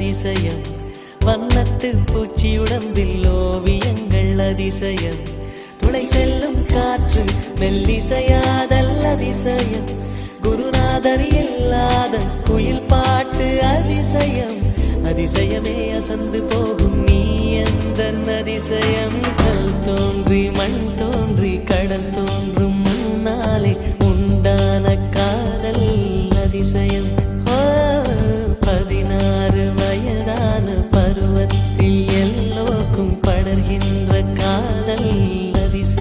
அதிசயம் வண்ணத்து பூச்சி உடம்பில் ஓவியங்கள் அதிசயம் துளை செல்லும் காற்று மெல்லிசையாதல் அதிசயம் குருநாதர் இல்லாத குயில் பாட்டு அதிசயம் அதிசயமே அசந்து போகும் நீ எந்த அதிசயம் கல் தோன்றி மண் தோன்றி கடல்